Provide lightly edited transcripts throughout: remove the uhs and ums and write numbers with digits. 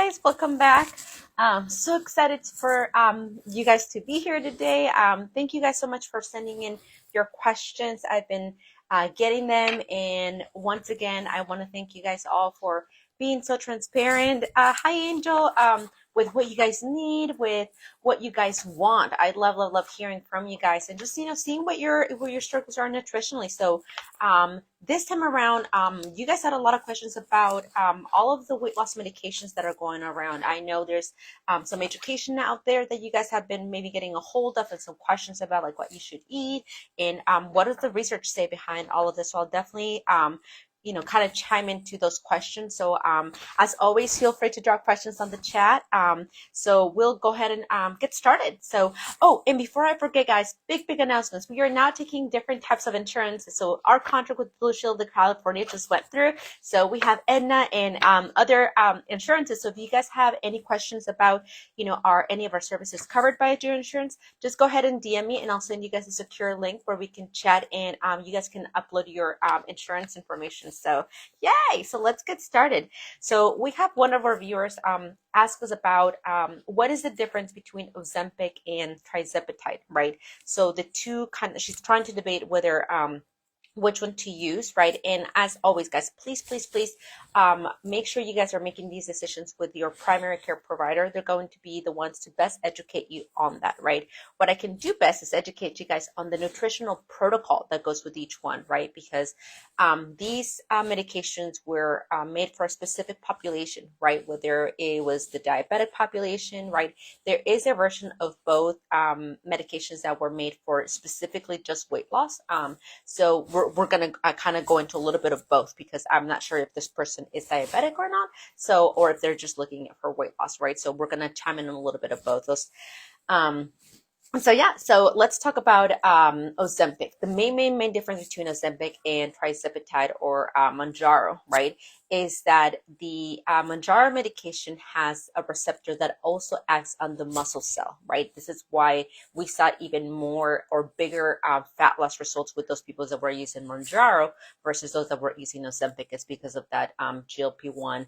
guys, welcome back. So excited for you guys to be here today. Thank you guys so much for sending in your questions. I've been getting them, and once again, I want to thank you guys all for being so transparent. Hi, Angel. With what you guys need, with what you guys want. I love hearing from you guys, and just seeing what your struggles are nutritionally. So this time around, you guys had a lot of questions about all of the weight loss medications that are going around. I know there's some education out there that you guys have been maybe getting a hold of, and some questions about like what you should eat and what does the research say behind all of this. So I'll definitely kind of chime into those questions. So as always, feel free to drop questions on the chat. So we'll go ahead and get started. So, and before I forget, guys, big announcements. We are now taking different types of insurance. So our contract with Blue Shield of California just went through. So we have Aetna and other insurances. So if you guys have any questions about, are any of our services covered by your insurance, just go ahead and DM me and I'll send you guys a secure link where we can chat and you guys can upload your insurance information. So yay! So let's get started. So we have one of our viewers ask us about what is the difference between Ozempic and tirzepatide, right? So the two she's trying to debate whether which one to use, right? And as always, guys, please make sure you guys are making these decisions with your primary care provider. They're going to be the ones to best educate you on that, right? What I can do best is educate you guys on the nutritional protocol that goes with each one, right? Because these medications were made for a specific population, right? Whether it was the diabetic population, right? There is a version of both medications that were made for specifically just weight loss. So we're going to kind of go into a little bit of both because I'm not sure if this person is diabetic or not. So, or if they're just looking for weight loss, right? So we're going to chime in a little bit of both those. So let's talk about Ozempic. The main difference between Ozempic and tirzepatide or Mounjaro, right, is that the Mounjaro medication has a receptor that also acts on the muscle cell, right? This is why we saw even more or bigger fat loss results with those people that were using Mounjaro versus those that were using Ozempic. It's because of that GLP-1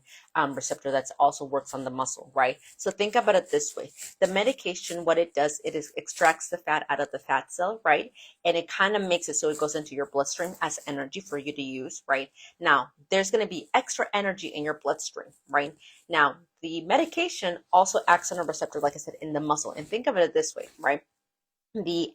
receptor that also works on the muscle, right? So think about it this way. The medication, what it does, it extracts the fat out of the fat cell, right? And it kind of makes it so it goes into your bloodstream as energy for you to use, right? Now, there's going to be extra energy in your bloodstream, right? Now, the medication also acts on a receptor, like I said, in the muscle. And think of it this way, right? The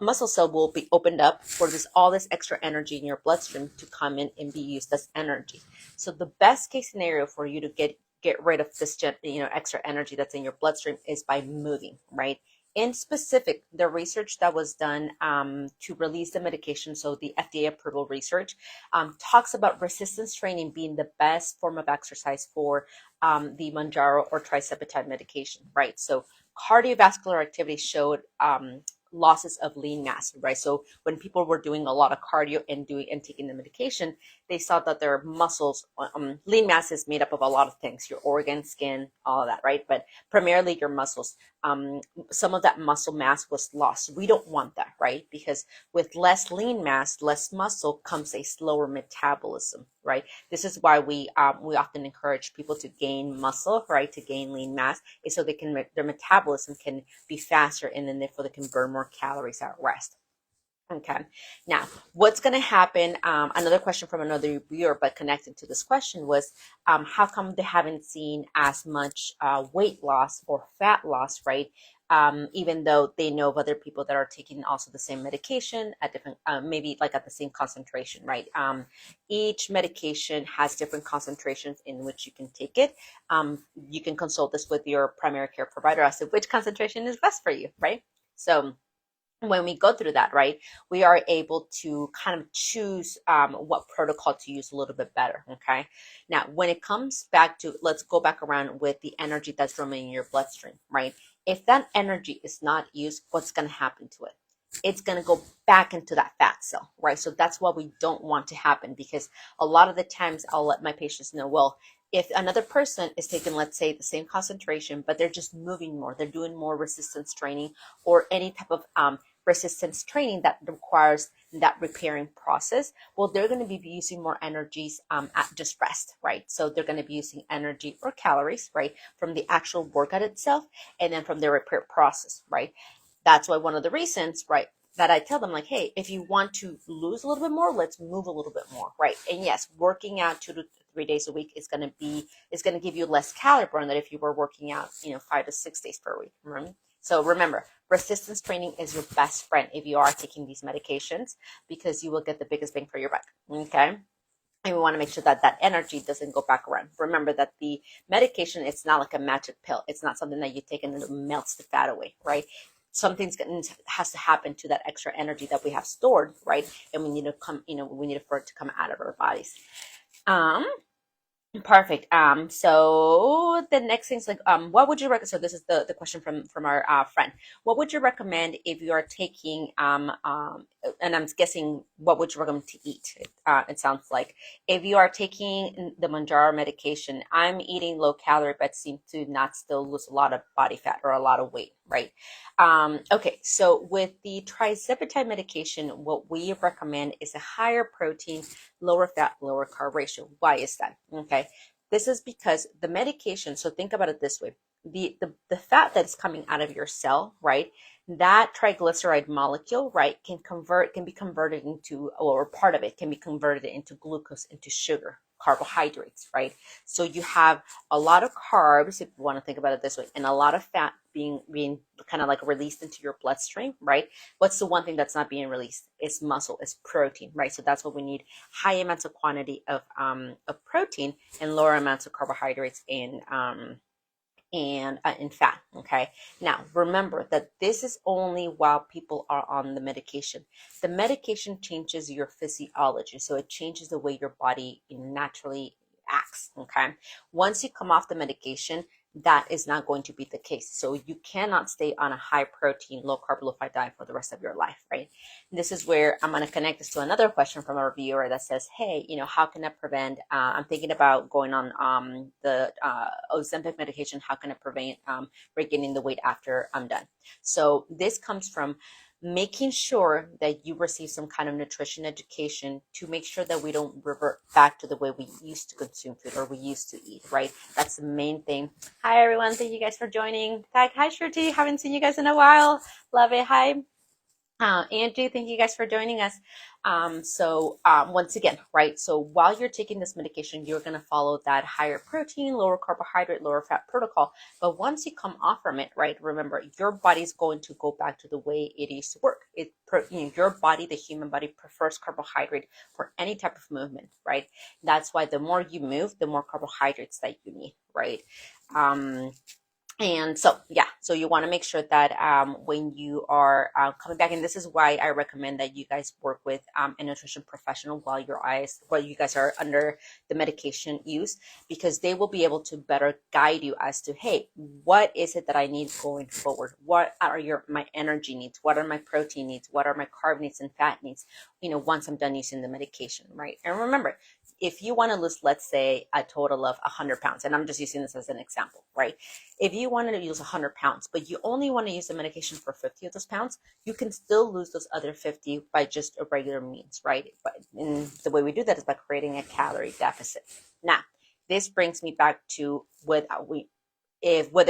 muscle cell will be opened up for all this extra energy in your bloodstream to come in and be used as energy. So the best case scenario for you to get rid of this extra energy that's in your bloodstream is by moving, right? In specific, the research that was done to release the medication, so the FDA approval research, talks about resistance training being the best form of exercise for the Mounjaro or tirzepatide medication, right? So cardiovascular activity showed losses of lean mass, right? So when people were doing a lot of cardio and taking the medication, they saw that their muscles, lean mass is made up of a lot of things, your organs, skin, all of that, right? But primarily your muscles, some of that muscle mass was lost. We don't want that, right? Because with less lean mass, less muscle comes a slower metabolism, right? This is why we often encourage people to gain muscle, right? To gain lean mass, is so their metabolism can be faster, and then therefore they can burn more calories at rest. Okay. Now, what's going to happen? Another question from another viewer, but connected to this question was, how come they haven't seen as much weight loss or fat loss, right? Even though they know of other people that are taking also the same medication at different, maybe like at the same concentration, right? Each medication has different concentrations in which you can take it. You can consult this with your primary care provider as to which concentration is best for you, right? So when we go through that, right, we are able to kind of choose what protocol to use a little bit better, okay? Now, when it comes back to, let's go back around with the energy that's remaining in your bloodstream, right? If that energy is not used, what's going to happen to it? It's going to go back into that fat cell, right? So that's what we don't want to happen, because a lot of the times I'll let my patients know, well, if another person is taking, let's say, the same concentration, but they're just moving more, they're doing more resistance training or any type of resistance training that requires that repairing process, well, they're going to be using more energies at just rest, right? So they're going to be using energy or calories, right, from the actual workout itself, and then from the repair process, right? That's why one of the reasons, right, that I tell them, like, hey, if you want to lose a little bit more, let's move a little bit more, right? And yes, working out 2 to 3 days a week is going to give you less calorie burn than if you were working out, 5 to 6 days per week, right? So remember, resistance training is your best friend if you are taking these medications, because you will get the biggest bang for your buck, okay? And we want to make sure that that energy doesn't go back around. Remember that the medication, it's not like a magic pill. It's not something that you take and it melts the fat away, right? Has to happen to that extra energy that we have stored, right? And we need to we need for it to come out of our bodies. Perfect. So the next thing is like, what would you recommend? So this is the question from our friend. What would you recommend if you are taking, and I'm guessing, what would you recommend to eat? It sounds like if you are taking the Mounjaro medication, I'm eating low calorie, but seem to not still lose a lot of body fat or a lot of weight, right? Okay, so with the trizepatide medication, what we recommend is a higher protein, lower fat, lower carb ratio. Why is that? Okay, this is because the medication, so think about it this way, the fat that is coming out of your cell, right, that triglyceride molecule, right, can be converted into, or part of it can be converted into glucose, into sugar, carbohydrates, right? So you have a lot of carbs, if you want to think about it this way, and a lot of fat being kind of like released into your bloodstream, right? What's the one thing that's not being released? It's muscle, it's protein, right? So that's what we need: high amounts of quantity of protein and lower amounts of carbohydrates and in fat. Okay, now remember that this is only while people are on the medication. The medication changes your physiology, so it changes the way your body naturally acts. Okay, once you come off the medication, that is not going to be the case. So you cannot stay on a high protein, low carb, low fat diet for the rest of your life, right? This is where I'm going to connect this to another question from a viewer that says, hey, how can I prevent, I'm thinking about going on the Ozempic medication. How can I prevent regaining the weight after I'm done? So this comes from making sure that you receive some kind of nutrition education to make sure that we don't revert back to the way we used to consume food or we used to eat, right? That's the main thing. Hi, everyone. Thank you guys for joining. Hi, Shruti. Haven't seen you guys in a while. Love it. Hi. Angie, thank you guys for joining us. Once again, right, so while you're taking this medication, you're going to follow that higher protein, lower carbohydrate, lower fat protocol. But once you come off from it, right, remember, your body's going to go back to the way it used to work. Your body, the human body, prefers carbohydrate for any type of movement, right? That's why the more you move, the more carbohydrates that you need, right? And so, yeah, so you want to make sure that when you are coming back, and this is why I recommend that you guys work with a nutrition professional while you guys are under the medication use, because they will be able to better guide you as to, hey, what is it that I need going forward? What are my energy needs? What are my protein needs? What are my carb needs and fat needs? Once I'm done using the medication, right? And remember, if you want to lose, let's say, a total of 100 pounds, and I'm just using this as an example, right? If you wanted to use 100 pounds, but you only want to use the medication for 50 of those pounds, you can still lose those other 50 by just a regular means, right? And the way we do that is by creating a calorie deficit. Now, this brings me back to whether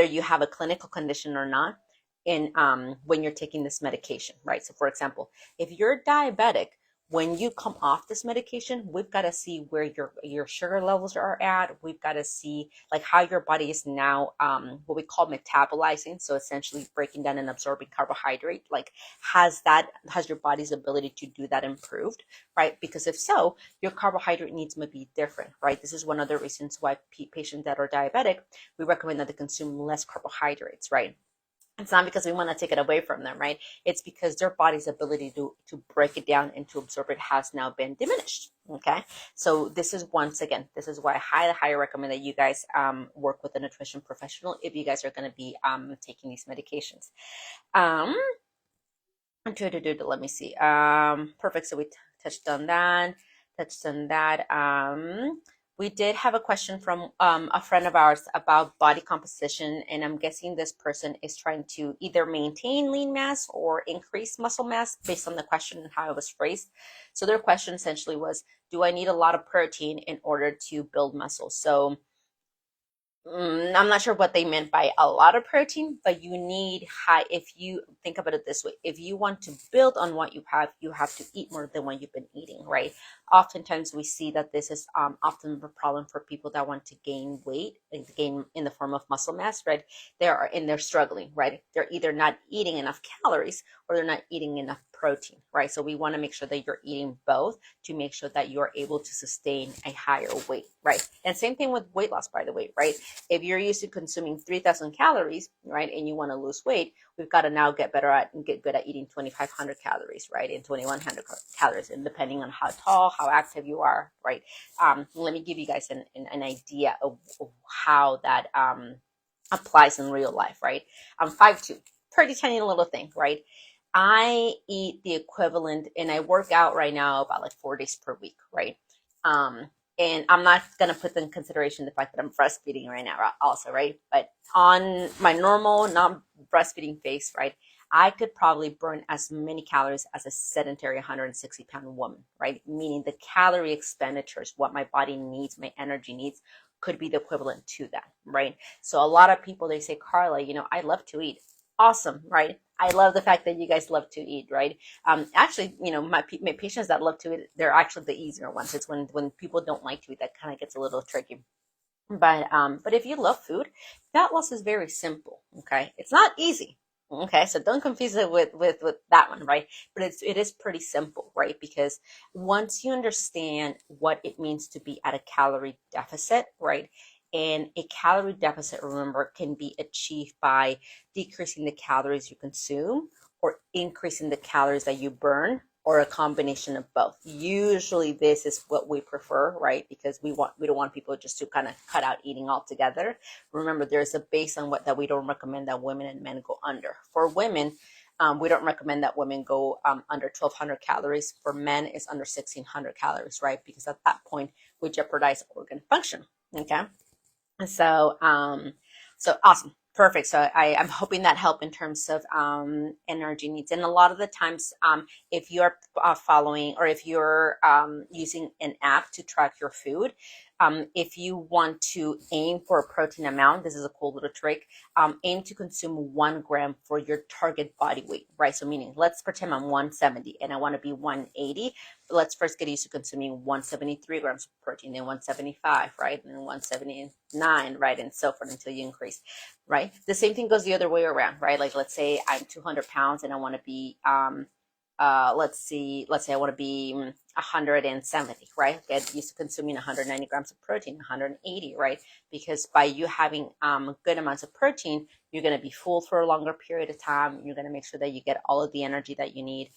you have a clinical condition or not when you're taking this medication, right? So for example, if you're diabetic, when you come off this medication, we've got to see where your sugar levels are at. We've got to see like how your body is now what we call metabolizing, so essentially breaking down and absorbing carbohydrate. Like has your body's ability to do that improved, right? Because if so, your carbohydrate needs might be different, right? This is one of the reasons why patients that are diabetic, we recommend that they consume less carbohydrates, right? It's not because we want to take it away from them, right? It's because their body's ability to break it down and to absorb it has now been diminished, okay? So this is why I highly recommend that you guys work with a nutrition professional if you guys are going to be taking these medications. Let me see. Perfect. So we touched on that. We did have a question from a friend of ours about body composition, and I'm guessing this person is trying to either maintain lean mass or increase muscle mass based on the question and how it was phrased. So their question essentially was, do I need a lot of protein in order to build muscle? So I'm not sure what they meant by a lot of protein, but you need high. If you think about it this way, if you want to build on what you have to eat more than what you've been eating, right? Oftentimes we see that this is often a problem for people that want to gain weight, like gain in the form of muscle mass, right? They're struggling, right? They're either not eating enough calories or they're not eating enough protein, right? So we want to make sure that you're eating both to make sure that you're able to sustain a higher weight, right? And same thing with weight loss, by the way, right? If you're used to consuming 3,000 calories, right, and you want to lose weight, we've got to now get better at and get good at eating 2,500 calories, right, and 2,100 calories, and depending on how tall, how active you are, right. Let me give you guys an idea of how that applies in real life, right. I'm 5'2", pretty tiny little thing, right. I eat the equivalent, and I work out right now about like 4 days per week, right. And I'm not going to put in consideration the fact that I'm breastfeeding right now also, right? But on my normal non-breastfeeding phase, right, I could probably burn as many calories as a sedentary 160-pound woman, right? Meaning the calorie expenditures, what my body needs, my energy needs, could be the equivalent to that, right? So a lot of people, they say, Carla, I love to eat. Awesome, right? I love the fact that you guys love to eat, right? Actually, my patients that love to eat, they're actually the easier ones. It's when people don't like to eat that kind of gets a little tricky. But if you love food, fat loss is very simple. Okay, it's not easy. Okay, so don't confuse it with that one, right? But it is pretty simple, right? Because once you understand what it means to be at a calorie deficit, right? And a calorie deficit, remember, can be achieved by decreasing the calories you consume or increasing the calories that you burn or a combination of both. Usually this is what we prefer, right? Because we don't want people just to kind of cut out eating altogether. Remember, there's a base on what that we don't recommend that women and men go under. For women, we don't recommend that women go under 1,200 calories. For men, it's under 1,600 calories, right? Because at that point, we jeopardize organ function, okay? So awesome. Perfect. So I'm hoping that helped in terms of energy needs. And a lot of the times, if you're following or if you're using an app to track your food, if you want to aim for a protein amount, this is a cool little trick. Aim to consume 1 gram for your target body weight, right? So meaning, let's pretend I'm 170 and I want to be 180. Let's first get used to consuming 173 grams of protein, then 175, right? And then 179, right? And so forth until you increase, right? The same thing goes the other way around, right? Like let's say I'm 200 pounds and I want to be, let's say I want to be 170, right? Get used to consuming 190 grams of protein, 180, right? Because by you having good amounts of protein, you're going to be full for a longer period of time. You're going to make sure that you get all of the energy that you need,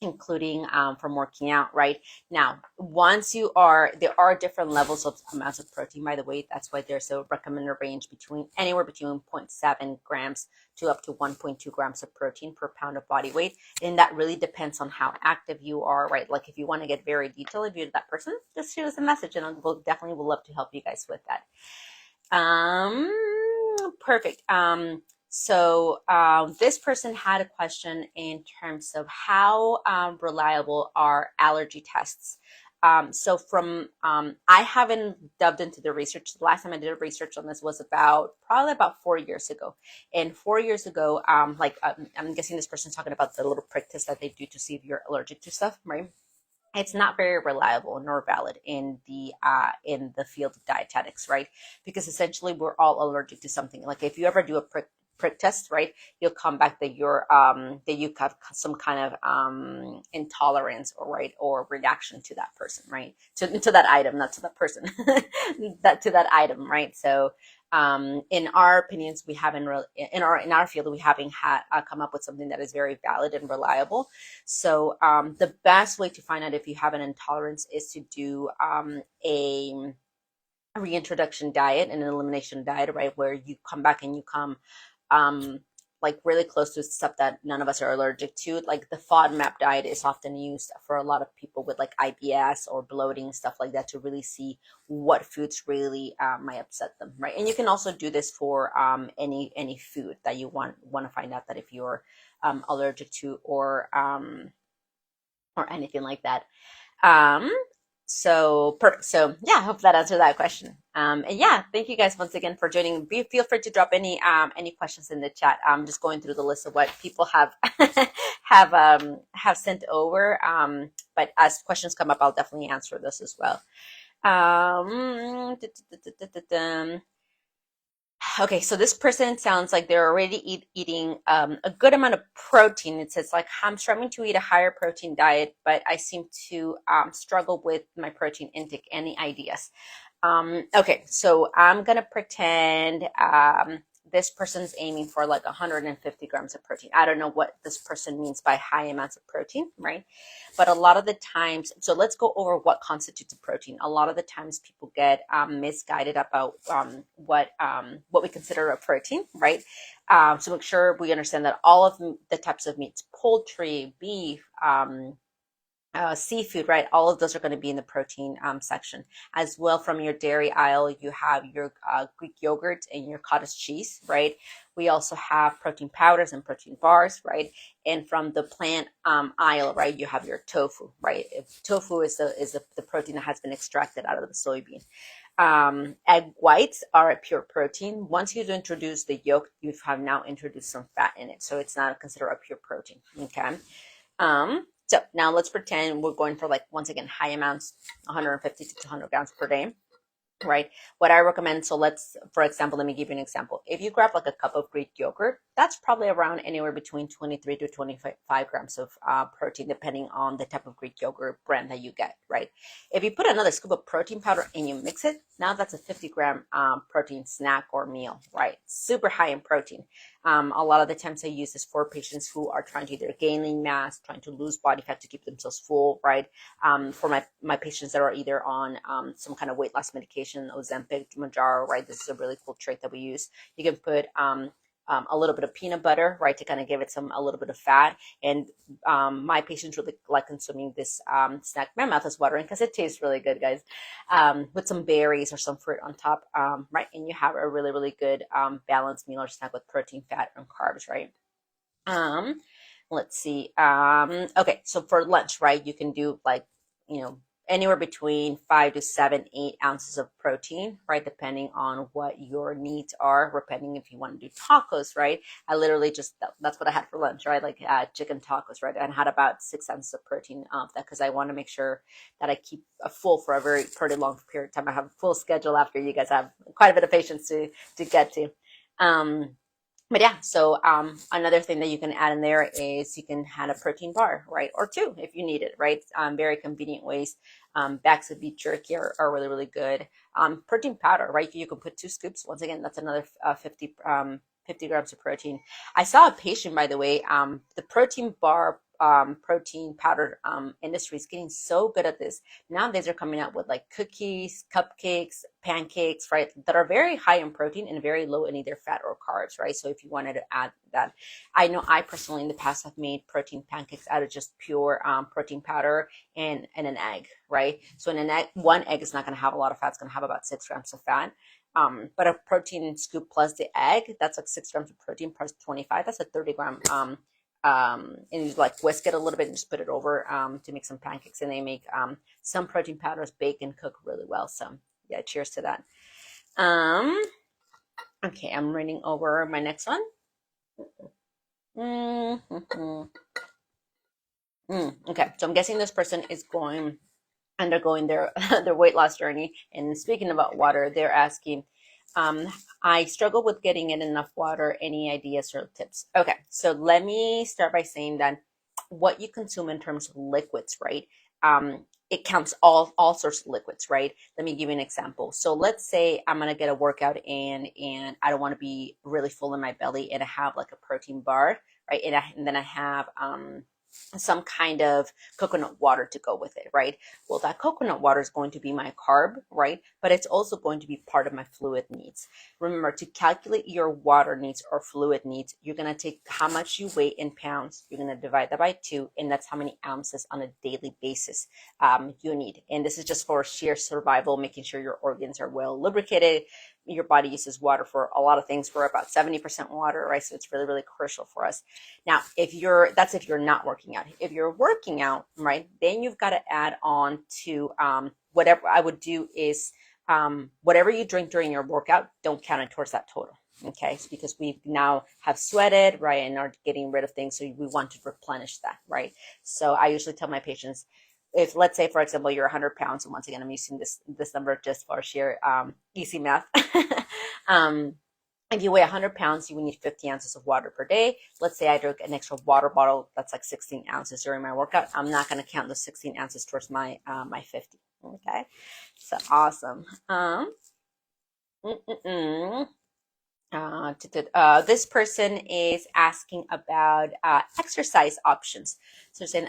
including from working out, right? Now, there are different levels of amounts of protein, by the way. That's why there's a recommended range anywhere between 0.7 grams to up to 1.2 grams of protein per pound of body weight. And that really depends on how active you are, right? Like if you want to get very detailed, if you're that person, just shoot us a message and we'll definitely would love to help you guys with that. Perfect. So this person had a question in terms of how reliable are allergy tests. So I haven't delved into the research. The last time I did research on this was probably about 4 years ago. And 4 years ago, I'm guessing this person's talking about the little prick test that they do to see if you're allergic to stuff, right? It's not very reliable nor valid in the field of dietetics, right? Because essentially we're all allergic to something. Like if you ever do a prick test, right, you'll come back that you have some kind of intolerance or reaction to that person, right? To that item, not to that person, to that item, right? So in our opinions, we haven't really in our field we haven't come up with something that is very valid and reliable. So the best way to find out if you have an intolerance is to do a reintroduction diet and an elimination diet, right, where you come back and you come like really close to stuff that none of us are allergic to. Like the FODMAP diet is often used for a lot of people with like IBS or bloating, stuff like that, to really see what foods really might upset them, right? And you can also do this for any food that you want to find out that if you're allergic to, or anything like that. Um, so perfect. So yeah, I hope that answered that question. And yeah, thank you guys once again for joining. Feel free to drop any questions in the chat. I'm just going through the list of what people have have sent over. But as questions come up, I'll definitely answer this as well. Okay, so this person sounds like they're already eating a good amount of protein. It says like, I'm struggling to eat a higher protein diet, but I seem to struggle with my protein intake. Any ideas? Okay, so I'm gonna pretend this person's aiming for like 150 grams of protein. I don't know what this person means by high amounts of protein, right? But a lot of the times, so let's go over what constitutes a protein. A lot of the times people get misguided about what we consider a protein, right? So make sure we understand that all of the types of meats, poultry, beef, seafood, right? All of those are going to be in the protein section. As well, from your dairy aisle, you have your Greek yogurt and your cottage cheese, right? We also have protein powders and protein bars, right? And from the plant aisle, right, you have your tofu, right? Tofu is the protein that has been extracted out of the soybean. Egg whites are a pure protein. Once you introduce the yolk, you have now introduced some fat in it, so it's not considered a pure protein. Okay. So now let's pretend we're going for, like, once again, high amounts, 150 to 200 grams per day, right? What I recommend, so let's, for example, let me give you an example. If you grab like a cup of Greek yogurt, that's probably around anywhere between 23 to 25 grams of protein, depending on the type of Greek yogurt brand that you get, right? If you put another scoop of protein powder and you mix it, now that's a 50-gram protein snack or meal, right? Super high in protein. A lot of the times I use this for patients who are trying to either gain lean mass, trying to lose body fat to keep themselves full, right? For my patients that are either on some kind of weight loss medication, Ozempic, Mounjaro, right? This is a really cool trait that we use. You can put a little bit of peanut butter, right, to kind of give it a little bit of fat. And my patients really like consuming this snack. My mouth is watering because it tastes really good, guys. With some berries or some fruit on top, right? And you have a really, really good balanced meal or snack with protein, fat, and carbs, right? Let's see. Okay, so for lunch, right, you can do like, anywhere between 5 to 7, 8 ounces of protein, right? Depending on what your needs are, depending if you want to do tacos, right? I literally that's what I had for lunch, right? Like chicken tacos, right? And had about 6 ounces of protein of that because I want to make sure that I keep full for a pretty long period of time. I have a full schedule after you guys have quite a bit of patience to get to. But yeah, so another thing that you can add in there is you can add a protein bar, right? Or 2 if you need it, right? Very convenient ways. Bags of beef jerky are really, really good. Protein powder, right? You can put 2 scoops. Once again, that's another 50 grams of protein. I saw a patient, by the way, the protein bar, protein powder industry is getting so good at this. Nowadays they're coming out with like cookies, cupcakes, pancakes, right, that are very high in protein and very low in either fat or carbs, right? So if you wanted to add that, I know I personally in the past have made protein pancakes out of just pure protein powder and an egg, right? So in an egg, one egg is not going to have a lot of fat. It's going to have about 6 grams of fat. But a protein scoop plus the egg, that's like 6 grams of protein plus 25. That's a 30-gram and you like whisk it a little bit and just put it over to make some pancakes, and they make some protein powders bake and cook really well. So yeah, cheers to that. Okay, I'm reading over my next one. Okay, so I'm guessing this person is undergoing their their weight loss journey, and speaking about water, they're asking, I struggle with getting in enough water. Any ideas or tips? Okay, so let me start by saying that what you consume in terms of liquids, right? It counts all sorts of liquids, right? Let me give you an example. So let's say I'm gonna get a workout and I don't want to be really full in my belly, and I have like a protein bar, right? And then I have some kind of coconut water to go with it, right? Well, that coconut water is going to be my carb, right? But it's also going to be part of my fluid needs. Remember, to calculate your water needs or fluid needs, you're going to take how much you weigh in pounds, you're going to divide that by 2, and that's how many ounces on a daily basis you need. And this is just for sheer survival, making sure your organs are well lubricated. Your body uses water for a lot of things. We're about 70% water, right? So it's really, really crucial for us. Now, if you're not working out. If you're working out, right, then you've got to add on to whatever I would do is whatever you drink during your workout, don't count it towards that total. Okay, so because we now have sweated, right, and are getting rid of things, so we want to replenish that, right? So I usually tell my patients, if let's say, for example, you're 100 pounds, and once again, I'm using this number just for sheer easy math. If you weigh 100 pounds, you would need 50 ounces of water per day. Let's say I drink an extra water bottle that's like 16 ounces during my workout. I'm not going to count those 16 ounces towards my 50. Okay, so awesome. This person is asking about exercise options. So saying,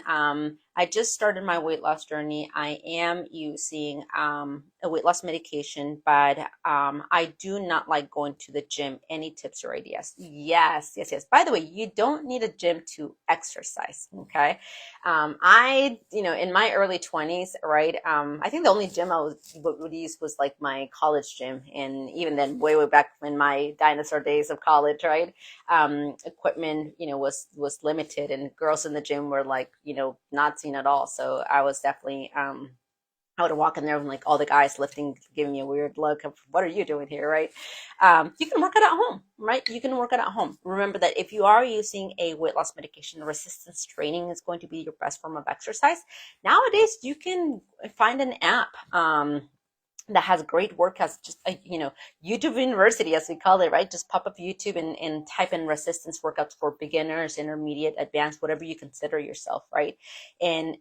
I just started my weight loss journey. I am using a weight loss medication, but I do not like going to the gym. Any tips or ideas? Yes. By the way, you don't need a gym to exercise. Okay. In my early 20s, right? I think the only gym I would use was like my college gym. And even then, way back in my dinosaur days of college, right? Equipment, was limited, and girls in the gym were like, not seen at all. So I was definitely, I would walk in there and like all the guys lifting, giving me a weird look of what are you doing here, right? You can work it at home, right? You can work it at home. Remember that if you are using a weight loss medication, resistance training is going to be your best form of exercise. Nowadays, you can find an app that has great workouts, just YouTube University, as we call it, right? Just pop up YouTube and type in resistance workouts for beginners, intermediate, advanced, whatever you consider yourself, right? And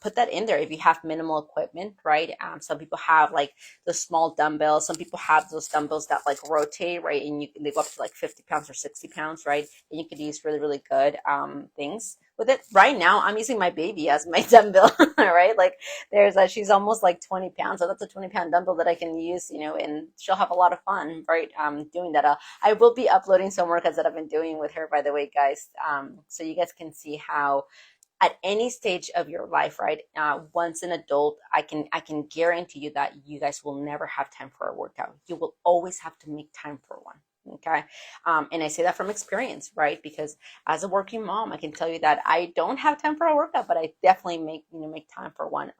put that in there. If you have minimal equipment, right? Some people have like the small dumbbells. Some people have those dumbbells that like rotate, right? And they go up to like 50 pounds or 60 pounds, right? And you could use really, really good things with it. Right now, I'm using my baby as my dumbbell, right? Like she's almost like 20 pounds. So that's a 20-pound dumbbell that I can use, and she'll have a lot of fun, right? Doing that. I will be uploading some workouts that I've been doing with her, by the way, guys. So you guys can see how at any stage of your life, right? Once an adult, I can guarantee you that you guys will never have time for a workout. You will always have to make time for one. Okay. And I say that from experience, right? Because as a working mom, I can tell you that I don't have time for a workout, but I definitely make time for one.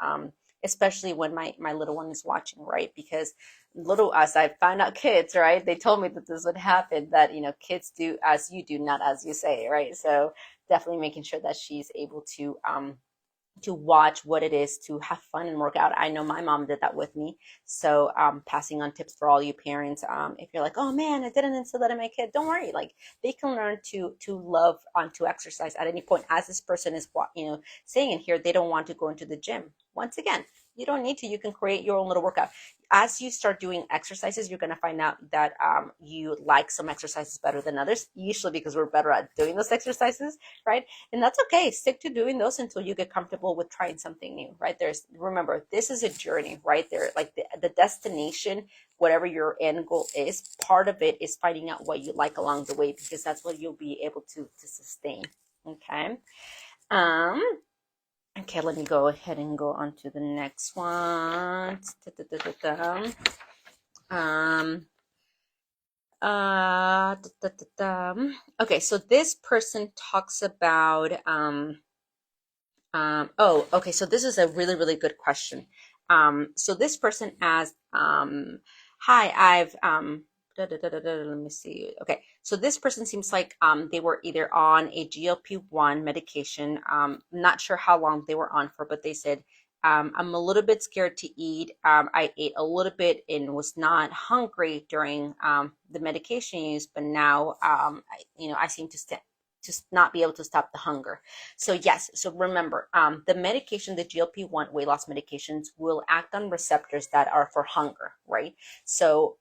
Especially when my little one is watching, right? Because as I found out kids, right? They told me that this would happen, that, kids do as you do, not as you say, right? So definitely making sure that she's able to watch what it is to have fun and work out. I know my mom did that with me. So passing on tips for all you parents. If you're like, oh man, I didn't instill that in my kid, don't worry. Like they can learn to love to exercise at any point. As this person is, saying in here, they don't want to go into the gym. Once again, you don't need to. You can create your own little workout. As you start doing exercises, you're going to find out that you like some exercises better than others, usually because we're better at doing those exercises, right? And that's okay. Stick to doing those until you get comfortable with trying something new, right? Remember, this is a journey, right? There, like the destination, whatever your end goal is, part of it is finding out what you like along the way, because that's what you'll be able to sustain. Okay. Okay, let me go ahead and go on to the next one. Okay, so this person talks about okay, so this is a really, really good question. So this person asked, hi, I've let me see. Okay, so this person seems like they were either on a GLP-1 medication. Not sure how long they were on for, but they said, I'm a little bit scared to eat. I ate a little bit and was not hungry during the medication use, but now I seem to to not be able to stop the hunger. So yes, so remember, the medication, the GLP-1 weight loss medications will act on receptors that are for hunger, right? So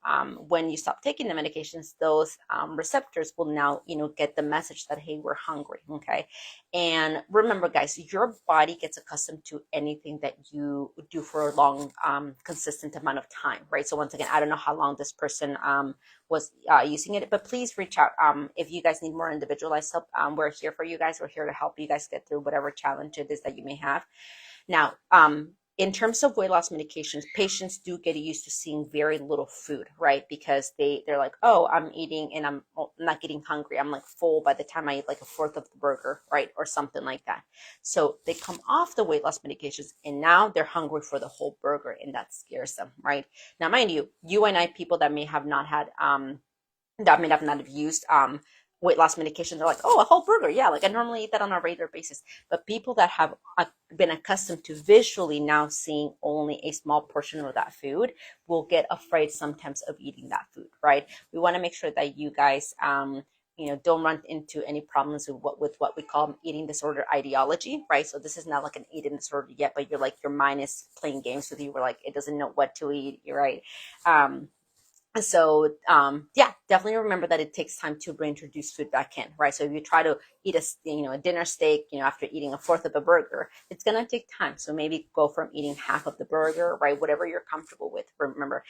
when you stop taking the medications, those receptors will now, get the message that, hey, we're hungry, okay? And remember, guys, your body gets accustomed to anything that you do for a long, consistent amount of time, right? So once again, I don't know how long this person was using it, but please reach out if you guys need more individualized help. We're here for you guys. We're here to help you guys get through whatever challenge it is that you may have. Now, in terms of weight loss medications, patients do get used to seeing very little food, right? Because they're like, oh, I'm eating and I'm not getting hungry. I'm like full by the time I eat like a fourth of the burger, right? Or something like that. So they come off the weight loss medications and now they're hungry for the whole burger, and that scares them, right? Now, mind you, you and I, people that may have not had, that may have not have used weight loss medications are like, oh, a whole burger. Yeah, like I normally eat that on a regular basis. But people that have been accustomed to visually now seeing only a small portion of that food will get afraid sometimes of eating that food, right? We want to make sure that you guys, don't run into any problems with what we call eating disorder ideology, right? So this is not like an eating disorder yet, but you're like, your mind is playing games with you. We're like, it doesn't know what to eat, right? So yeah, definitely remember that it takes time to reintroduce food back in, right? So if you try to eat a dinner steak, after eating a fourth of a burger, it's gonna take time. So maybe go from eating half of the burger, right? Whatever you're comfortable with. Remember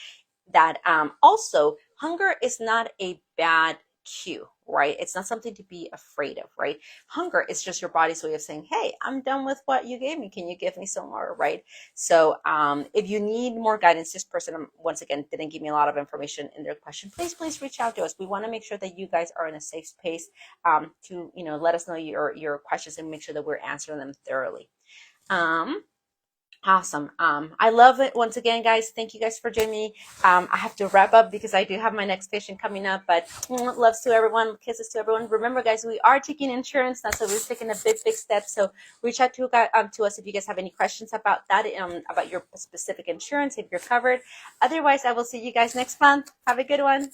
that also hunger is not a bad cue, right? It's not something to be afraid of, right? Hunger is just your body's way of saying, hey, I'm done with what you gave me. Can you give me some more, right? So if you need more guidance, this person, once again, didn't give me a lot of information in their question. Please reach out to us. We want to make sure that you guys are in a safe space to, let us know your questions and make sure that we're answering them thoroughly. Awesome. I love it. Once again, guys, thank you guys for joining me. I have to wrap up because I do have my next patient coming up, but loves to everyone, kisses to everyone. Remember, guys, we are taking insurance now, so we're taking a big step. So reach out to us if you guys have any questions about that, about your specific insurance, if you're covered. Otherwise, I will see you guys next month. Have a good one.